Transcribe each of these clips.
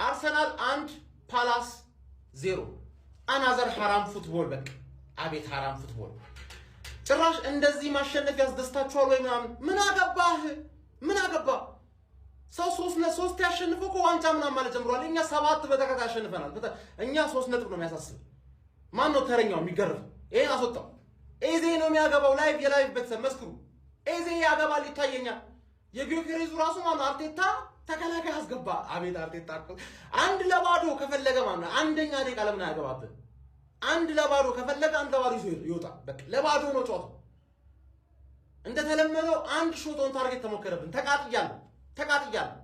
አርሰናል 1 ፓላስ 0 አናዘር ሐራም ፉትቦል በቃ አቤት ሐራም ፉትቦል ጭራሽ እንደዚህ ማሸነፍ ያስደስታችኋል ወይ ምን አገባ ሰው 3-3 ያሸንፈው እኮ ዋንጫ ምናምን ማለት ጀምሯል እኛ 7 በተከታታይ ያሸንፈናል እኛ 3 ነጥብ ነው የሚያሳስብ ማን ነው ተረኛው የሚገርፍ ይሄን አስወጣው ኤዜ ነው የሚያገባው የላይቭ ቤተሰብ መስክሩ ኤዜ ያገባል ይታየኛል የጊዮኬሬዙ ራሱ ማን አርቴታ ተከላካይ አስገባ አቤት አርቴታ 1-0 ከፈለገ ማለት አንደኛ ደቂቃ ለምን ያገባብን 1-0 ከፈለገ 1-0 ይወጣ በቃ ለባዶ ነው ጮት እንደተለመደው አንድ ሾት ኦን ታርጌት ተሞከረብን ተቃጥያለሁ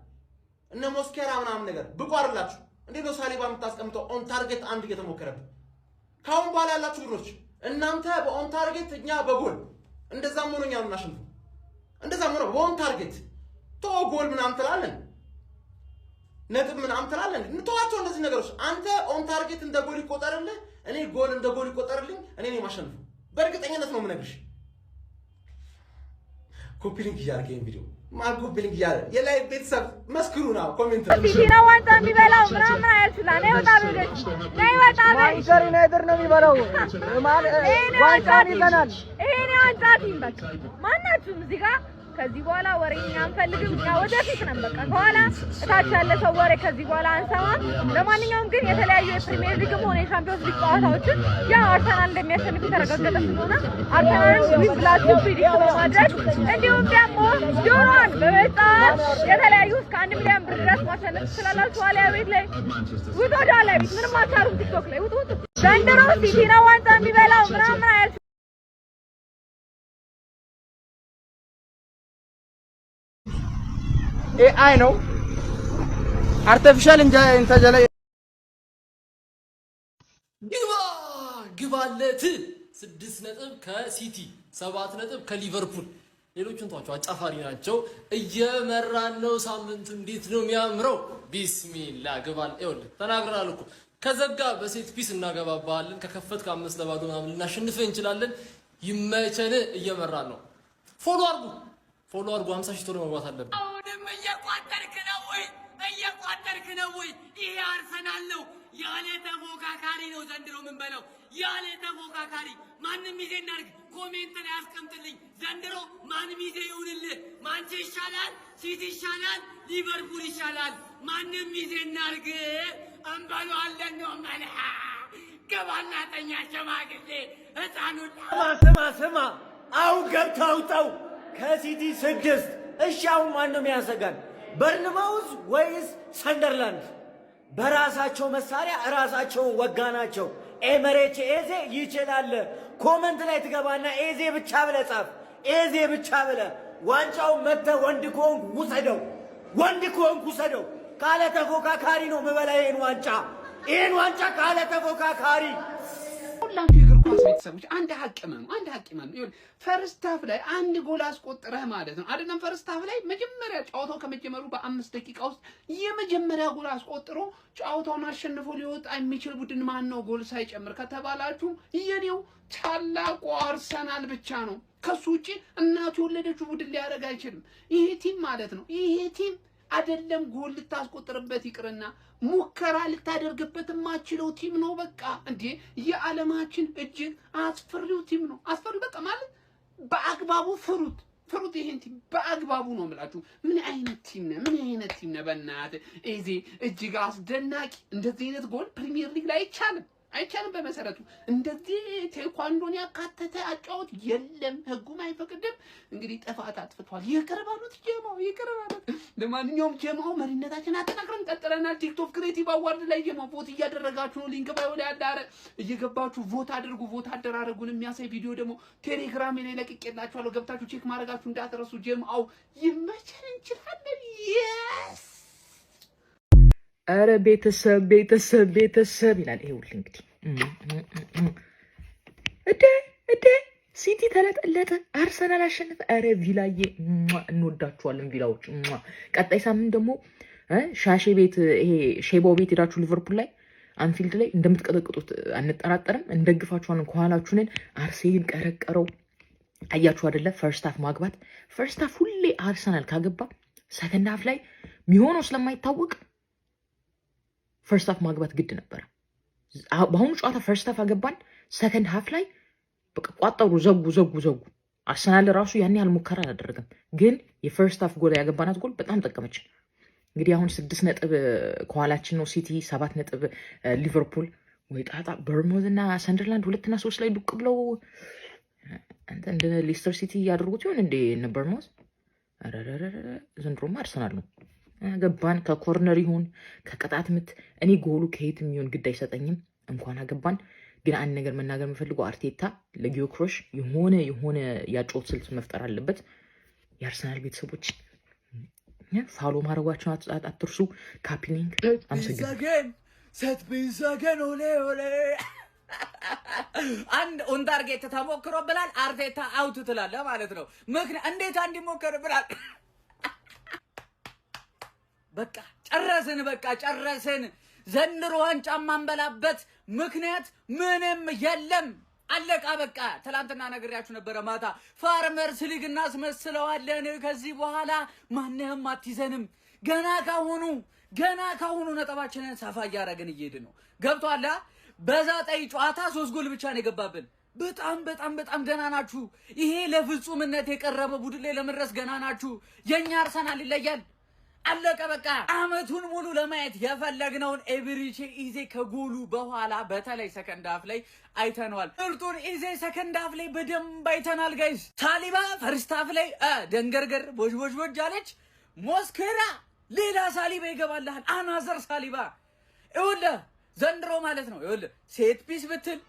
እነ ሞስኬራ ምናምን ነገር ብቋርላችሁ እንዴት ነው ሳሊባ የምታስቀምጠው ኦን ታርጌት አንድ እየተሞከረብን ካሁን በኋላ ያላችሁ ግሮች እናንተ በኦን ታርጌት እኛ በጎል እንደዛም ሆኖኛ ነው እናሽንፉ እንደዛም ሆኖ በኦን ታርጌት ጎል ምናምን ትላለን ነጥብ ምናምን ትላለን እንተዋቸው እንደዚህ ነገሮች አንተ ኦን ታርጌት እንደ ጎል ይቆጠርልህ እኔ ጎል እንደ ጎል ይቆጠርልኝ እኔ ነኝ ማሸንፉ በእርግጠኝነት ነው የምነግርሽ ኮፒ ሊንክ ያርገኝ ቪዲዮ ማርኮ ቢልግ ያለ የላይቭ ቤተሰብ መስክሩ ነው ኮሜንት ነው ዋንጫ የሚበላው ምናምን አይልስላ ነው ወጣ ነገር ነው የሚበላው ዋንጫ ይበላል ይሄኔ ዋንጫ ይበላል ማናችሁም እዚህ ጋር ከዚህ በኋላ ወሬኛ አንፈልግም ያ ወደፊት ነን በቃ በኋላ እታች ያለ ሰው ወሬ ከዚህ በኋላ አንሰማም ለማንኛውም ግን የተለያዩ የፕሪሚየር ሊግም ሆነ የሻምፒዮንስ ሊግ ጨዋታዎችን ያ አርሰናል እንደሚያሸንፍ ተረጋገጠ ስለሆነ አርሰናል ዊዝላችሁ ፕሪዲክት በማድረግ እንዲሁም ደግሞ ጆሮን በመጣት የተለያዩ እስከ 1 ሚሊዮን ብር ድረስ ማሸነፍ ትችላላችሁ ዋሊያ ቤት ላይ ውጡ ዳላ ቤት ምንም አታሩም ቲክቶክ ላይ ውጡ ዘንድሮ ሲቲ ነው ዋንጫ የሚበላው ምናምን አይል AI ነው አርቲፊሻል ኢንተለጀንስ ግባለት 6 ነጥብ ከሲቲ 7 ነጥብ ከሊቨርፑል ሌሎቹን ተዋቸው አጫፋሪ ናቸው እየመራን ነው ሳምንቱ እንዴት ነው የሚያምረው ቢስሚላ ግባል ይወል ተናግረናል እኮ ከዘጋ በሴት ፒስ እናገባባለን ከከፈት ከ5-0 ምናምን ልናሸንፍ እንችላለን ይመቸን እየመራን ነው ፎሎ አርጉ 50 ሺህ ቶሎ መግባት አለብን እየቋጠርክ ነው ወይ ይሄ አርሰናል ነው ያለ ተፎካካሪ ነው ዘንድሮ ምን በለው ያለ ተፎካካሪ ማንም ይዜ እናርግ ኮሜንት ላይ አስቀምጥልኝ ዘንድሮ ማንም ይዜ ይሁንልህ ማንቸስተር ይሻላል ሲቲ ይሻላል ሊቨርፑል ይሻላል ማንም ይዜ እናርግ እንበለዋለን ነው ማለት ገባና ተኛ ሸማግሌ ህፃኑ ስማ አሁን ገብታውጣው ከሲቲ 6 እሺ አሁን ማን ነው የሚያሰጋን በርንማውዝ ወይስ ሰንደርላንድ በራሳቸው መሳሪያ ራሳቸውን ወጋናቸው ኤመሬት ኤዜ ይችላል ኮሜንት ላይ ትገባና ኤዜ ብቻ ብለህ ጻፍ ኤዜ ብቻ ብለህ ዋንጫው መተ ወንድ ኮንኩ ውሰደው ካለ ተፎካካሪ ነው መበላ ይሄን ዋንጫ ካለ ተፎካካሪ ሁላችሁ የእግር ኳስ ቤተሰቦች አንድ ሀቅ ነው ይሁን ፈርስት ሃፍ ላይ አንድ ጎል አስቆጥረህ ማለት ነው አይደለም ፈርስት ሃፍ ላይ መጀመሪያ ጨዋታው ከመጀመሩ በ5 ደቂቃ ውስጥ የመጀመሪያ ጎል አስቆጥሮ ጨዋታውን አሸንፎ ሊወጣ የሚችል ቡድን ማን ነው ጎል ሳይጨምር ከተባላችሁ የኔው ታላቁ አርሰናል ብቻ ነው ከሱ ውጪ እናቱ የወለደችው ቡድን ሊያደርግ አይችልም ይሄ ቲም ማለት ነው ይሄ ቲም አይደለም ጎል ልታስቆጥርበት ይቅርና ሙከራ ልታደርግበት ማችለው ቲም ነው በቃ እንዴ የዓለማችን እጅግ አስፈሪው ቲም ነው አስፈሪው በቃ ማለት በአግባቡ ፍሩት ይሄን ቲም በአግባቡ ነው የምላችሁ ምን አይነት ቲም ነው በእናት ኤዜ እጅግ አስደናቂ እንደዚህ አይነት ጎል ፕሪሚየር ሊግ ላይ አይቻልም በመሰረቱ እንደዚህ ቴኳንዶን ያካተተ አጫውት የለም ህጉም አይፈቅድም እንግዲህ ጥፋት አጥፍቷል ይቅርባሉት ጀማው ለማንኛውም ጀማው መሪነታችን አጠናክረን ቀጥለናል ቲክቶክ ክሬቲቭ አዋርድ ላይ ጀማው ቮት እያደረጋችሁ ነው ሊንክ ባይ ወደ ያዳረ እየገባችሁ ቮት አድርጉ ቮት አደራረጉን የሚያሳይ ቪዲዮ ደግሞ ቴሌግራም ላይ ለቅቄላችኋለሁ ገብታችሁ ቼክ ማድረጋችሁ እንዳትረሱ ጀማው ይመቸን እንችላለን yes አረ ቤተሰብ ይላል ይሁን እንግዲህ እደ ሲቲ ተለጠለጠ አርሰናል አሸነፈ አረ ቪላዬ እንወዳችኋለን ቪላዎች ቀጣይ ሳምንት ደግሞ ሻሼ ቤት ይሄ ሼባው ቤት ሄዳችሁ ሊቨርፑል ላይ አንፊልድ ላይ እንደምትቀጠቅጡት አንጠራጠርም እንደግፋችኋለን ከኋላችሁ ነን አርሴን ቀረቀረው አያችሁ አይደለ ፈርስት ሃፍ ማግባት ፈርስት ሃፍ ሁሌ አርሰናል ካገባ ሰከንድ ሃፍ ላይ ሚሆነው ስለማይታወቅ ፈርስት ሃፍ ማግባት ግድ ነበር። በአሁኑ ጨዋታ ፈርስት ሃፍ አገባን፣ ሰከንድ ሃፍ ላይ በቃ ቋጠሩ፣ ዘጉ። አርሰናል ራሱ ያን ያህል ሙከራ አላደረገም፣ ግን የፈርስት ሃፍ ጎል ያገባናት ጎል በጣም ጠቀመችን። እንግዲህ አሁን 6 ነጥብ ከኋላችን ነው ሲቲ፣ 7 ነጥብ ሊቨርፑል። ወይ ጣጣ በርንማውዝ እና ሰንደርላንድ 2 እና 3 ላይ ዱቅ ብለው እንደ ሌስተር ሲቲ ያደርጉት ይሆን እንዴ? እነ በርንማውዝ ዘንድሮማ አርሰናል ነው ገባን። ከኮርነር ይሁን ከቅጣት ምት እኔ ጎሉ ከየት የሚሆን ግድ አይሰጠኝም፣ እንኳን አገባን። ግን አንድ ነገር መናገር የምፈልገው አርቴታ ለጊዮክሮሽ የሆነ ያጮት ስልት መፍጠር አለበት። የአርሰናል ቤተሰቦች ፋሎ ማድረጓቸውን አትርሱ። ካፕሊንግ ሰትቢዘገን ኦሌ አንድ ኦን ታርጌት ተሞክሮ ብላል። አርቴታ አውት ትላለ ማለት ነው። ምክንያት እንዴት አንድ ሞከረ ብላል። በቃ ጨረስን። ዘንድሮ ዋንጫ ማንበላበት ምክንያት ምንም የለም። አለቃ በቃ። ትላንትና ነግሬያችሁ ነበረ ማታ ፋርመርስ ሊግ እናስመስለዋለን። ከዚህ በኋላ ማንንም አትይዘንም። ገና ካሁኑ ነጥባችንን ሰፋ እያደረግን እየሄድን ነው። ገብቷላ። በዘጠኝ ጨዋታ 3 ጎል ብቻ ነው የገባብን። በጣም ገና ናችሁ። ይሄ ለፍጹምነት የቀረበ ቡድን ላይ ለመድረስ ገና ናችሁ። የኛ አርሰናል ይለያል። አለቀ በቃ። አመቱን ሙሉ ለማየት የፈለግነውን ኤብሪቼ ኢዜ ከጎሉ በኋላ በተለይ ሰከንድ ሃፍ ላይ አይተነዋል። ምርጡን ኢዜ ሰከንድ ሃፍ ላይ በደንብ አይተናል ጋይስ። ሳሊባ ፈርስት ሃፍ ላይ ደንገርገር ቦጅ አለች። ሞስኬራ ሌላ ሳሊባ ይገባልሃል። አናዘር ሳሊባ ይኸውልህ ዘንድሮ ማለት ነው። ይኸውልህ ሴት ፒስ ብትል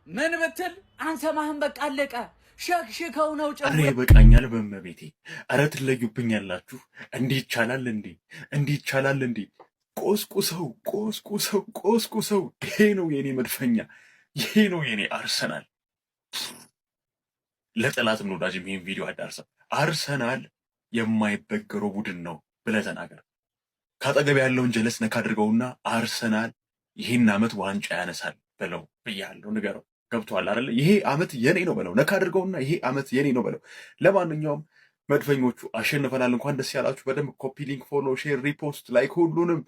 ምን ብትል አንሰማህም። በቃ አለቀ። ሸክሽከው ነው ጨው። አረ ይበቃኛል በመቤቴ። አረ ትለዩብኛላችሁ። እንዲህ ይቻላል እንዴ? ቆስቁሰው። ይሄ ነው የኔ መድፈኛ፣ ይሄ ነው የኔ አርሰናል። ለጠላት ነው ወዳጅ ይሄን ቪዲዮ አዳርሰው። አርሰናል የማይበገረው ቡድን ነው ብለህ ተናገር። ካጠገብ ያለውን ጀለስ ነካ አድርገውና አርሰናል ይሄን አመት ዋንጫ ያነሳል ብለው ብያለሁ። ንገረው። ገብቷል አይደል? ይሄ አመት የኔ ነው በለው። ነካ አድርገውና ይሄ አመት የኔ ነው በለው። ለማንኛውም መድፈኞቹ አሸንፈናል። እንኳን ደስ ያላችሁ። በደንብ ኮፒ ሊንክ፣ ፎሎ፣ ሼር፣ ሪፖስት፣ ላይክ ሁሉንም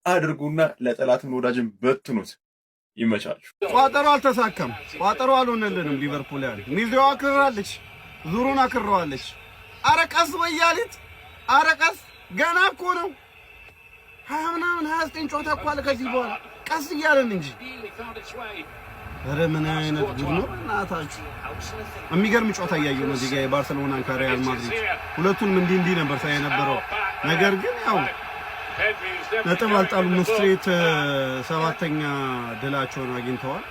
አድርጉና ለጠላትም ወዳጅም በትኑት። ይመቻችሁ። ቋጠሮ አልተሳካም። ቋጠሮ አልሆነልንም። ሊቨርፑል ያለ ሚዜዋ አክራለች፣ ዙሩን አክራዋለች። አረቀስ ወያሊት አረቀስ ገና እኮ ነው 20 ምናምን 29 ጨዋታ እኮ አለ ከዚህ በኋላ ቀስ እያለን እንጂ። ኧረ ምን አይነት ጉድ ነው እናታችሁ! የሚገርም ጨዋታ እያየሁ ነው እዚህ ጋር የባርሰሎና ከሪያል ማድሪድ ሁለቱንም እንዲህ ነበር ሳይ የነበረው። ነገር ግን ያው ነጥብ አልጣሉም። ስትሬት 7ኛ ድላቸውን አግኝተዋል።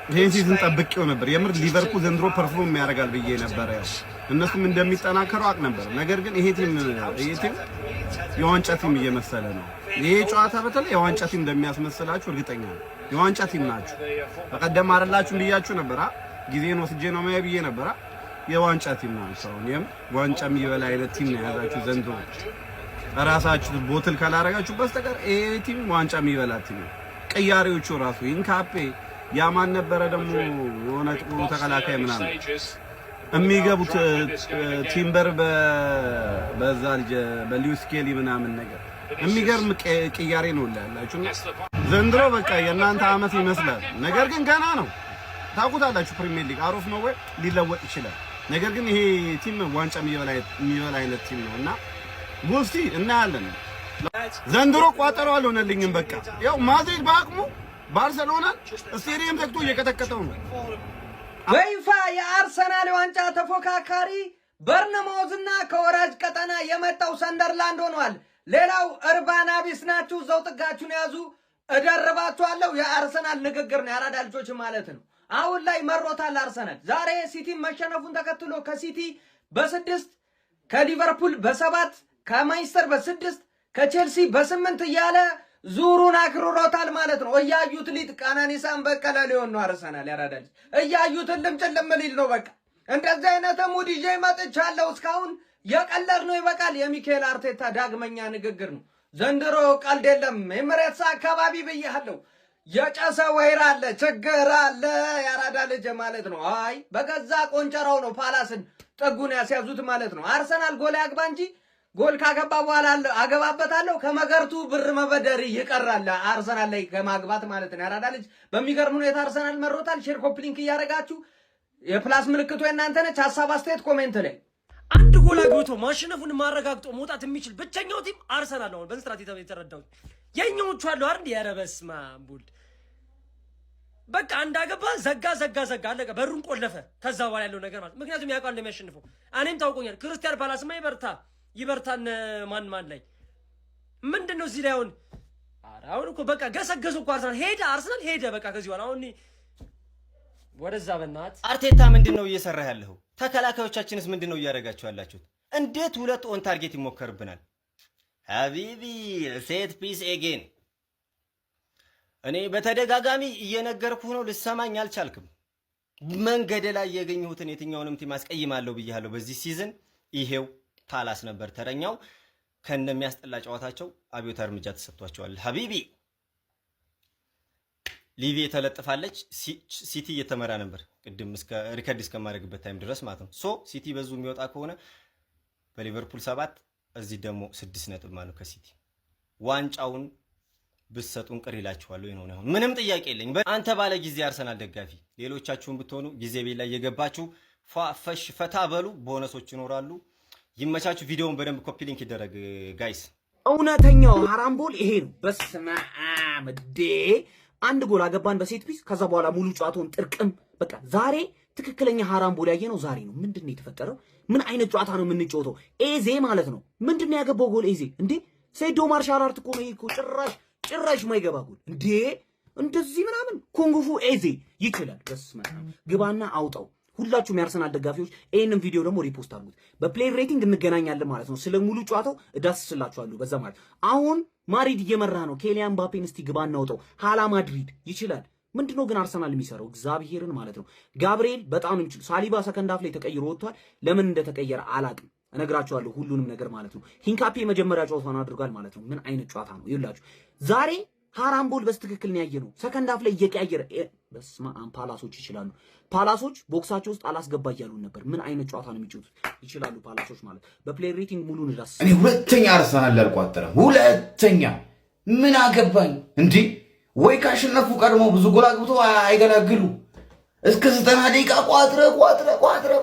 ይሄን ሲዝን ጠብቄው ነበር የምር ሊቨርፑል ዘንድሮ ፐርፎርም ያደርጋል ብዬ ነበር። ያው እነሱም እንደሚጠናከሩ አቅ ነበር። ነገር ግን ይሄ ቲም የዋንጫ ቲም እየመሰለ ነው። ይሄ ጨዋታ በተለይ የዋንጫ ቲም እንደሚያስመስላችሁ እርግጠኛ ነኝ። የዋንጫ ቲም ናችሁ። በቀደም አረላችሁ ብያችሁ ነበር። ጊዜን ወስጄ ነው ማየ ብዬ ነበር። የዋንጫ ቲም ናችሁ። አሁን ዋንጫ የሚበላ አይነት ቲም ነው ያዛችሁ ዘንድሮ። ራሳችሁ ቦትል ካላረጋችሁ በስተቀር ይሄ ቲም ዋንጫ የሚበላ ቲም ነው። ቅያሬዎቹ ራሱ ኢንካፔ ያማን ነበረ ደግሞ የሆነ ጥሩ ተከላካይ ምናምን የሚገቡት ቲምበር በዛ ልጅ በሊዩስ ኬሊ ምናምን ነገር የሚገርም ቅያሬ ነው ያላችሁ። ዘንድሮ በቃ የእናንተ አመት ይመስላል። ነገር ግን ገና ነው። ታውቁታላችሁ ፕሪሚየር ሊግ አሮፍ ነው ወይ ሊለወጥ ይችላል። ነገር ግን ይሄ ቲም ዋንጫ የሚበላ አይነት ቲም ነው እና ውስቲ እናያለን። ዘንድሮ ቋጠሮ አልሆነልኝም። በቃ ያው ማድሪድ በአቅሙ ባርሰሎና ስቴዲየም ዘግቶ እየቀጠቀጠው ነው። በይፋ የአርሰናል ዋንጫ ተፎካካሪ በርንማውዝና ከወራጅ ቀጠና የመጣው ሰንደርላንድ ሆኗል። ሌላው እርባና ቢስ ናችሁ፣ እዛው ጥጋችሁን ያዙ፣ እደርባችኋለሁ። የአርሰናል ንግግር ነው፣ የአራዳ ልጆች ማለት ነው። አሁን ላይ መሮታል አርሰናል። ዛሬ ሲቲ መሸነፉን ተከትሎ ከሲቲ በ6 ከሊቨርፑል በ7 ከማንቸስተር በ6 ከቼልሲ በ8 እያለ ዙሩን አክርሮታል ማለት ነው። እያዩት ሊጥ ቀነኒሳን በቀለ ሊሆን ነው አርሰናል ያራዳል። እያዩት ልምጭልም ሊል ነው። በቃ እንደዚህ አይነት ሙድ ይዤ መጥቻለሁ። እስካሁን የቀለድ ነው ይበቃል። የሚካኤል አርቴታ ዳግመኛ ንግግር ነው። ዘንድሮ ቀልድ የለም። ኤምሬትስ አካባቢ ብያለሁ። የጨሰ ወይራ አለ፣ ችግር አለ። ያራዳ ልጅ ማለት ነው። አይ በገዛ ቆንጨራው ነው ፓላስን ጥጉን ያስያዙት ማለት ነው። አርሰናል ጎል ያግባ እንጂ ጎል ካገባ በኋላ አገባበታለሁ ከመገርቱ ብር መበደር ይቀራል። አርሰናል ላይ ከማግባት ማለት ነው። ያራዳ ልጅ በሚገርም ሁኔታ አርሰናል መሮታል። ሼር ኮፒ ሊንክ እያደረጋችሁ የፕላስ ምልክቱ የእናንተ ነች። ሀሳብ አስተያየት ኮሜንት ላይ። አንድ ጎል አግብቶ ማሸነፉን ማረጋግጦ መውጣት የሚችል ብቸኛው ቲም አርሰናል ነው። በስራት የተረዳው የኛዎቹ አሉ አይደል? ኧረ በስመ አብ ወልድ። በቃ እንዳገባ ዘጋ አለቀ። በሩን ቆለፈ። ከዛ በኋላ ያለው ነገር ማለት ምክንያቱም ያውቃል እንደሚያሸንፈው። እኔም ታውቆኛል። ክርስቲያን ፓላስማ ይበርታን ማን ላይ ምንድነው እዚህ ላይ አሁን እኮ በቃ ገሰገሱ እኮ አርሰናል ሄደ በቃ ከዚህ በኋላ አሁን ወደዛ በእናት አርቴታ ምንድነው እየሰራ ያለው? ተከላካዮቻችንስ ምንድነው እያደረጋችሁ ያላችሁት? እንዴት ሁለት ኦን ታርጌት ይሞከርብናል? ሀቢቢ ሴት ፒስ ኤጌን እኔ በተደጋጋሚ እየነገርኩህ ነው፣ ልሰማኝ አልቻልክም። መንገድ ላይ ያገኘሁትን የትኛውንም ቲም አስቀይማለሁ ብያለሁ በዚህ ሲዝን። ይሄው ፓላስ ነበር ተረኛው። ከነሚያስጠላ ጨዋታቸው አብዮታ እርምጃ ተሰጥቷቸዋል። ሀቢቢ ሊቪ ተለጥፋለች። ሲቲ እየተመራ ነበር ቅድም እስከ ሪከርድ እስከማድረግበት ታይም ድረስ ማለት ነው። ሶ ሲቲ በዙ የሚወጣ ከሆነ በሊቨርፑል 7 እዚህ ደግሞ 6 ነጥብ ማለት ነው ከሲቲ። ዋንጫውን ብትሰጡን ቅር ይላችኋል ወይ ነው? ምንም ጥያቄ የለኝ። አንተ ባለ ጊዜ አርሰናል ደጋፊ ሌሎቻችሁን ብትሆኑ ጊዜ ቤት ላይ እየገባችሁ ፈሽ ፈታ በሉ። ቦነሶች ይኖራሉ። ይመቻችሁ። ቪዲዮውን በደንብ ኮፒ ሊንክ ይደረግ ጋይስ። እውነተኛው ሃራምቦል ይሄ ነው። በስመ አብ አንድ ጎል አገባን በሴት ፒስ። ከዛ በኋላ ሙሉ ጨዋታውን ጥርቅም። በቃ ዛሬ ትክክለኛ ሃራምቦል ያየ ነው ዛሬ ነው። ምንድነው የተፈጠረው? ምን አይነት ጨዋታ ነው የምንጫወተው? ኤዜ ማለት ነው። ምንድነው ያገባው ጎል? ኤዜ እንዴ ሴዶ ማርሻል አርት እኮ ነው ይሄ እኮ። ጭራሽ ማይገባ ጎል እንዴ! እንደዚህ ምናምን ኮንጉፉ ኤዜ ይችላል። በስመ አብ ግባና አውጣው። ሁላችሁም የአርሰናል ደጋፊዎች ይሄንን ቪዲዮ ደግሞ ሪፖስት አድርጉት። በፕሌይ ሬቲንግ እንገናኛለን ማለት ነው። ስለ ሙሉ ጨዋታው እዳስስላችኋለሁ በዛ ማለት። አሁን ማድሪድ እየመራ ነው። ኬሊያን ምባፔን እስቲ ግባ እናውጣው። hala ማድሪድ ይችላል። ምንድነው ግን አርሰናል የሚሰራው? እግዚአብሔርን ማለት ነው። ጋብሪኤል በጣም እንችል። ሳሊባ ሰከንድ ሃፍ ላይ ተቀይሮ ወጥቷል። ለምን እንደተቀየረ አላቅም። እነግራችኋለሁ ሁሉንም ነገር ማለት ነው። ሂንካፔ የመጀመሪያ ጨዋታውን አድርጓል ማለት ነው። ምን አይነት ጨዋታ ነው ይላችሁ። ዛሬ ሃራምቦል በስትክክል ነው ያየነው። ሰከንድ ሃፍ ላይ እየቀያየረ በስመ አብ ፓላሶች ይችላሉ። ፓላሶች ቦክሳቸው ውስጥ አላስገባ እያሉን ነበር። ምን አይነት ጨዋታ ነው የሚጫወቱት? ይችላሉ ፓላሶች ማለት። በፕሌይ ሬቲንግ ሙሉን ዳስ እኔ ሁለተኛ አርሰናል ላልቋጠረም ሁለተኛ ምን አገባኝ እንዴ? ወይ ካሸነፉ ቀድሞ ብዙ ጎል አግብቶ አይገላግሉ። እስከ 90 ደቂቃ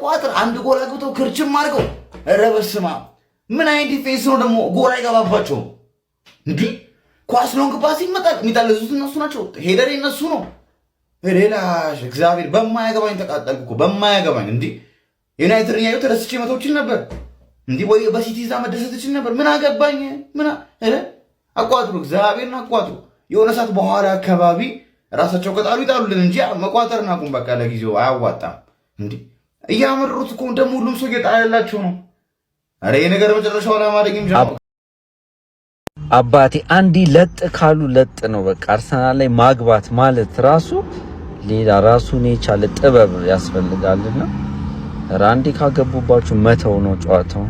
ቋጥረ አንድ ጎል አግብቶ ክርችም አድርገው። ኧረ በስመ አብ ምን አይነት ዲፌንስ ነው ደግሞ? ጎል አይገባባቸውም እንዴ? ኳስ ሎንግ ፓስ ይመጣል። የሚጣለዙት እነሱ ናቸው። ሄደር እነሱ ነው። ሌላሽ እግዚአብሔር በማያገባኝ ተቃጠልኩ እኮ በማያገባኝ። እንዲህ ዩናይትድ ያዩ ተደስቼ መቶችል ነበር። እንዲህ ወይ በሲቲ ዛ መደሰት ይችል ነበር። ምን አገባኝ? ምን አቋጥሩ፣ እግዚአብሔርን አቋጥሩ። የሆነ ሰዓት በኋላ አካባቢ ራሳቸው ከጣሉ ይጣሉልን እንጂ መቋጠርና ቁም በቃ ለጊዜው አያዋጣም። እንዲህ እያመሩት እኮ ደግሞ ሁሉም ሰው እየጣለላቸው ነው። አረ ይሄ ነገር መጨረሻው ላይ ማደግም ጀምሮ አባቴ አንዲ ለጥ ካሉ ለጥ ነው በቃ። አርሰናል ላይ ማግባት ማለት ራሱ ሌላ ራሱን የቻለ ጥበብ ያስፈልጋልና ራንዲ ካገቡባችሁ መተው ነው ጨዋታው።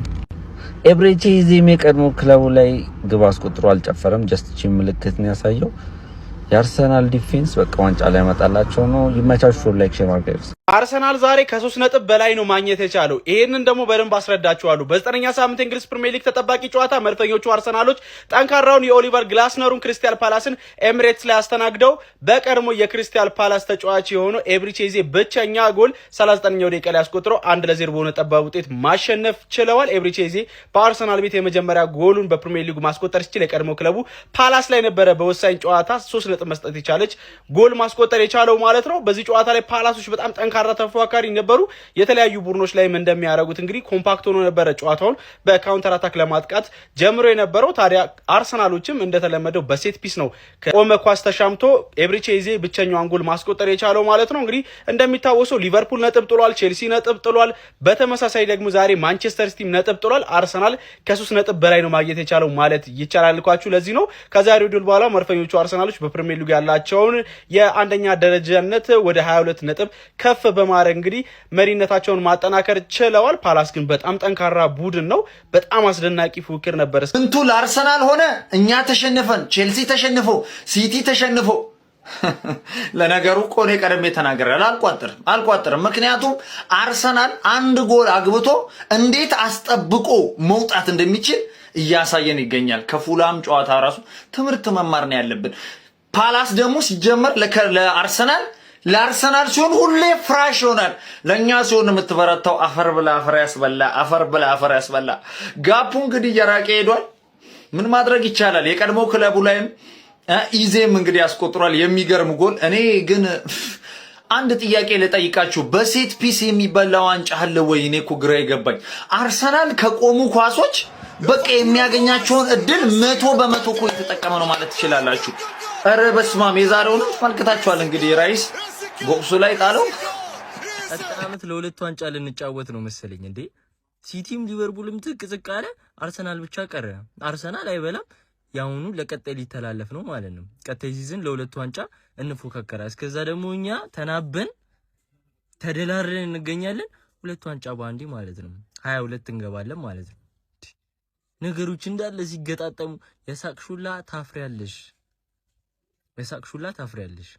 ኤብሬቺ የቀድሞ ክለቡ ላይ ግብ አስቆጥሮ አልጨፈረም። ጀስት ቺ ምልክት ነው ያሳየው። የአርሰናል ዲፌንስ በቃ ዋንጫ ላይ ያመጣላቸው ነው። ይመቻችሁ። ላይክ ሼር ማድረግ አርሰናል ዛሬ ከ3 ነጥብ በላይ ነው ማግኘት የቻለው። ይሄንን ደግሞ በደንብ አስረዳችኋለሁ። በ9ኛ ሳምንት እንግሊዝ ፕሪሚየር ሊግ ተጠባቂ ጨዋታ መድፈኞቹ አርሰናሎች ጠንካራውን የኦሊቨር ግላስነሩን ክሪስታል ፓላስን ኤሚሬትስ ላይ አስተናግደው በቀድሞ የክሪስታል ፓላስ ተጫዋች የሆነው ኤብሪቼዜ ብቸኛ ጎል 39ኛው ደቂቃ ላይ አስቆጥረው 1-0 በሆነ ጠባብ ውጤት ማሸነፍ ችለዋል። ኤብሪቼዜ በአርሰናል ቤት የመጀመሪያ ጎሉን በፕሪሚየር ሊጉ ማስቆጠር ሲችል የቀድሞ ክለቡ ፓላስ ላይ ነበረ በወሳኝ ጨዋታ 3 ነጥብ መስጠት የቻለች ጎል ማስቆጠር የቻለው ማለት ነው። በዚህ ጨዋታ ላይ ፓላሶች በጣም ጠንካራ ተፎካካሪ ነበሩ። የተለያዩ ቡድኖች ላይም እንደሚያደርጉት እንግዲህ ኮምፓክት ሆኖ ነበረ ጨዋታውን በካውንተር አታክ ለማጥቃት ጀምሮ የነበረው። ታዲያ አርሰናሎችም እንደተለመደው በሴት ፒስ ነው ከቆመ ኳስ ተሻምቶ ኤብሪቼዜ ብቸኛውን ጎል ማስቆጠር የቻለው ማለት ነው። እንግዲህ እንደሚታወሰው ሊቨርፑል ነጥብ ጥሏል፣ ቼልሲ ነጥብ ጥሏል። በተመሳሳይ ደግሞ ዛሬ ማንቸስተር ሲቲም ነጥብ ጥሏል። አርሰናል ከ3 ነጥብ በላይ ነው ማግኘት የቻለው ማለት ይቻላል ልኳችሁ። ለዚህ ነው ከዛሬው ድል በኋላ መድፈኞቹ አርሰናሎች በፕሪሚየር ሊግ ያላቸውን የአንደኛ ደረጃነት ወደ 22 ነጥብ ከፍ በማድረግ እንግዲህ መሪነታቸውን ማጠናከር ችለዋል። ፓላስ ግን በጣም ጠንካራ ቡድን ነው። በጣም አስደናቂ ፉክክር ነበር። እንቱ ለአርሰናል ሆነ። እኛ ተሸንፈን፣ ቼልሲ ተሸንፎ፣ ሲቲ ተሸንፎ ለነገሩ እኮ እኔ ቀደም ተናግሬያለሁ። አልቋጥርም። ምክንያቱም አርሰናል አንድ ጎል አግብቶ እንዴት አስጠብቆ መውጣት እንደሚችል እያሳየን ይገኛል። ከፉላም ጨዋታ ራሱ ትምህርት መማር ነው ያለብን። ፓላስ ደግሞ ሲጀመር ለአርሰናል ሲሆን ሁሌ ፍራሽ ይሆናል። ለኛ ሲሆን የምትበረታው አፈር ብላ አፈር ያስበላ፣ አፈር ብላ አፈር ያስበላ። ጋፑ እንግዲህ እየራቀ ሄዷል። ምን ማድረግ ይቻላል? የቀድሞ ክለቡ ላይም ኢዜም እንግዲህ ያስቆጥሯል የሚገርም ጎል። እኔ ግን አንድ ጥያቄ ልጠይቃችሁ፣ በሴት ፒስ የሚበላ ዋንጫ አለ ወይ? እኔ እኮ ግራ ይገባኝ። አርሰናል ከቆሙ ኳሶች በቃ የሚያገኛቸውን እድል 100% እኮ የተጠቀመ ነው ማለት ትችላላችሁ። ኧረ በስመ አብ! የዛሬውንም ተመልክታችኋል እንግዲህ ራይስ ቦክሱ ላይ ጣለው። ቀጣይ ዓመት ለሁለት ዋንጫ ልንጫወት ነው መሰለኝ እንዴ። ሲቲም ሊቨርፑልም ትቅ አለ፣ አርሰናል ብቻ ቀረ። አርሰናል አይበላም፣ ያውኑ ለቀጣይ ሊተላለፍ ነው ማለት ነው። ቀጣይ ሲዝን ለሁለት ዋንጫ እንፎካከራ። እስከዛ ደግሞ እኛ ተናበን ተደላርለን እንገኛለን። ሁለት ዋንጫ ባንዲ ማለት ነው 22 እንገባለን ማለት ነው። ነገሮች እንዳለ ሲገጣጠሙ የሳቅሹላ ታፍሪያለሽ፣ የሳቅሹላ ታፍሪያለሽ።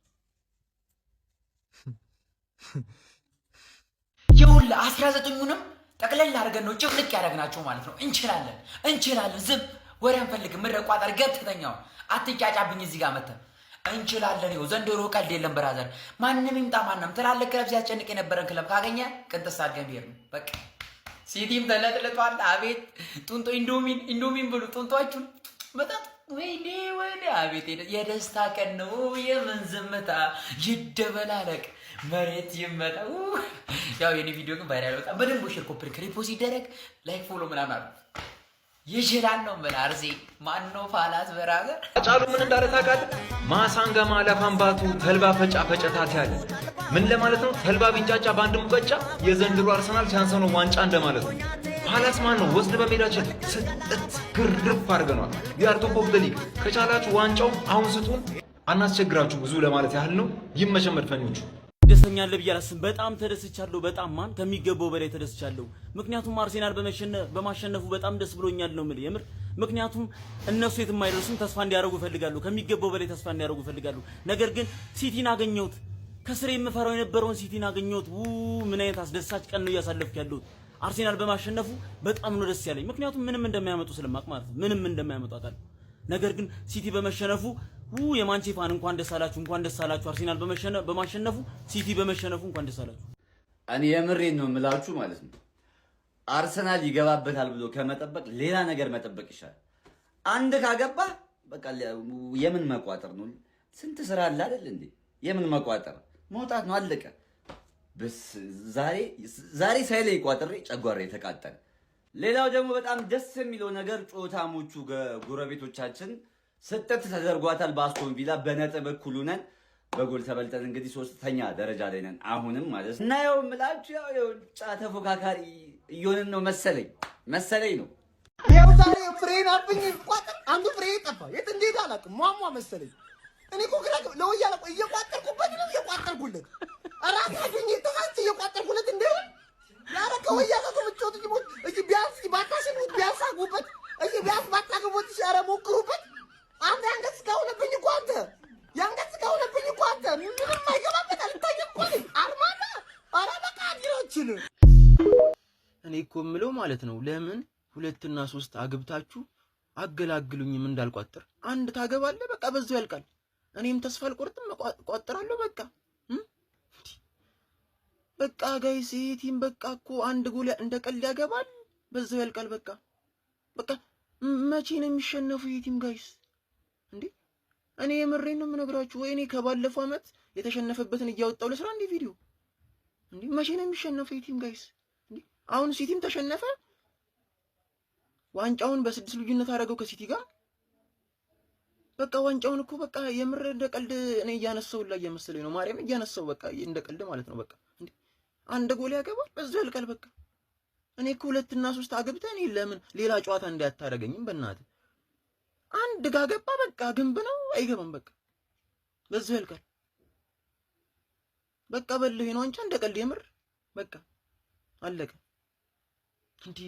ይሁን 19ኙንም ጠቅለል አድርገን ነው ጭፍልቅ ያደረግናቸው ማለት ነው። እንችላለን። ዝም ወሬ አንፈልግም። ምረቋጣር ገትተኛው አትጫጫብኝ እዚህ ጋር መተህ እንችላለን። ይኸው ዘንድሮ ቀልድ የለም ብራዘር። ማንም ይምጣ ማንም ትላልቅ ክለብ ሲያስጨንቅ የነበረን ክለብ ካገኘ ቅንጥስ አድርገን ብሄር ነው በቃ። ሲቲም ተለጥልጧል። አቤት ጡንጦ ኢንዶሚን ብሉ ጡንጧችሁን በጣም ወይኔ አቤት የደስታ ቀን ነው። የምን ዝምታ ይደበላለቅ መሬት ይመጣ። ያው የኔ ቪዲዮ ግን ቫይራል በጣም በደንብ ሼር ኮፒ ሪፖስት ይደረግ ላይክ ፎሎ ምናምን አሉ ይችላል ነው ምን አርዚ ማን ነው ፋላስ ብራዘር አጫሉ ምን እንዳለ ታውቃለህ? ማሳንጋ ማለፋንባቱ ተልባ ፈጫ ፈጨታት ያለ ምን ለማለት ነው? ተልባ ቢንጫጫ በአንድ ሙቀጫ የዘንድሮ አርሰናል ሲያንሰው ነው ዋንጫ እንደማለት ነው። ፓላስ ማን ነው ወስድ በሜዳችን ስጥት ግርፍ አድርገናል። ዊአር ቶፕ ኦፍ ዘ ሊግ። ከቻላችሁ ዋንጫው አሁን ስጡን፣ አናስቸግራችሁ ብዙ ለማለት ያህል ነው። ይመቸን መድፈኞቹ። ደስተኛ አለ ብዬ አላስብም። በጣም ተደስቻለሁ። በጣም ከሚገባው በላይ ተደስቻለሁ። ምክንያቱም አርሴናል በማሸነፉ በጣም ደስ ብሎኛል ነው የምልህ የምር። ምክንያቱም እነሱ የትም አይደርሱም፣ ተስፋ እንዲያደርጉ ይፈልጋሉ። ከሚገባው በላይ ተስፋ እንዲያደርጉ ይፈልጋሉ። ነገር ግን ሲቲን አገኘሁት። ከስሬ የምፈራው የነበረውን ሲቲን አገኘሁት። ምን አይነት አስደሳች ቀን ነው እያሳለፍኩ ያለሁት። አርሴናል በማሸነፉ በጣም ነው ደስ ያለኝ። ምክንያቱም ምንም እንደማያመጡ ስለማቅ ማለት ነው። ምንም እንደማያመጡ አውቃለሁ። ነገር ግን ሲቲ በመሸነፉ የማንቼ ፋን እንኳን ደስ አላችሁ። አርሴናል በማሸነፉ ሲቲ በመሸነፉ እንኳን ደስ አላችሁ። እኔ የምሬን ነው የምላችሁ ማለት ነው። አርሰናል ይገባበታል ብሎ ከመጠበቅ ሌላ ነገር መጠበቅ ይሻላል። አንድ ካገባ በቃ የምን መቋጠር ነው? ስንት ስራ አለ አይደል እንዴ? የምን መቋጠር መውጣት ነው፣ አለቀ። በስ ዛሬ ሳይለኝ ቋጥሬ ጨጓራ የተቃጠለ። ሌላው ደግሞ በጣም ደስ የሚለው ነገር ጮታሞቹ ጎረቤቶቻችን ስጥት ተደርጓታል በአስቶን ቪላ። በነጥብ እኩል ነን፣ በጎል ተበልጠን እንግዲህ 3ኛ ደረጃ ላይ ነን አሁንም ማለት ነው። እና ያው ምላችሁ ያው የውጫ ተፎካካሪ እየሆንን ነው መሰለኝ ነው። ያው ዛሬ ፍሬን አብኝ ቋጥር አንዱ ፍሬ ጠፋ። የት እንዴት አላውቅም። ሟሟ መሰለኝ። እኔ እኮ ግራ ለወያለ እየቋጠርኩበት ነው እየቋጠርኩለት አራታኝ ተካንት እየቋጠርኩለት እንደሆነ ያረ ከወያለ ተመጮት ይሞት እጂ ቢያንስ ባታሽኑት ቢያንስ አጉበት እጂ ቢያንስ ባታገቦት ይሻረ ሞክሩበት። አንተ ያንገት ከሆነብኝ እኮ አንተ ምንም አይገባበት አልታየም እኮ አርማና አረ በቃ ዲሮችን እኔ እኮ የምለው ማለት ነው ለምን 2 እና 3 አግብታችሁ አገላግሉኝም እንዳልቋጥር። አንድ ታገባለህ በቃ በዛው ያልቃል። እኔም ተስፋ አልቆርጥም እቋጥራለሁ በቃ በቃ ጋይስ ቲም በቃ እኮ አንድ ጎል እንደ ቀልድ ያገባል በዛው ያልቃል። በቃ መቼ ነው የሚሸነፈው የቲም ጋይስ እንዴ? እኔ የምሬን ነው የምነግራችሁ። ወይኔ ከባለፈው አመት የተሸነፈበትን እያወጣው ለስራ እንዴ ቪዲዮ እንዴ መቼ ነው የሚሸነፈው የቲም ጋይስ እንዴ? አሁን ሲቲም ተሸነፈ፣ ዋንጫውን በ6 ልዩነት አደረገው ከሲቲ ጋር። በቃ ዋንጫውን እኮ በቃ የምር እንደ ቀልድ እኔ እያነሳው ላይ እየመሰለኝ ነው ማርያም እያነሳው በቃ እንደ ቀልድ ማለት ነው። በቃ እንዴ አንድ ጎል ያገባል በዛው ያልቃል። በቃ እኔ እኮ 2 እና 3 አግብተህ እኔ ለምን ሌላ ጨዋታ እንዳታረገኝም በእናትህ አንድ ጋገባ በቃ ግንብ ነው አይገባም። በቃ በዛው ያልቃል። በቃ በልህ ነው አንቺ እንደ ቀልድ የምር በቃ አለቀ እንዴ።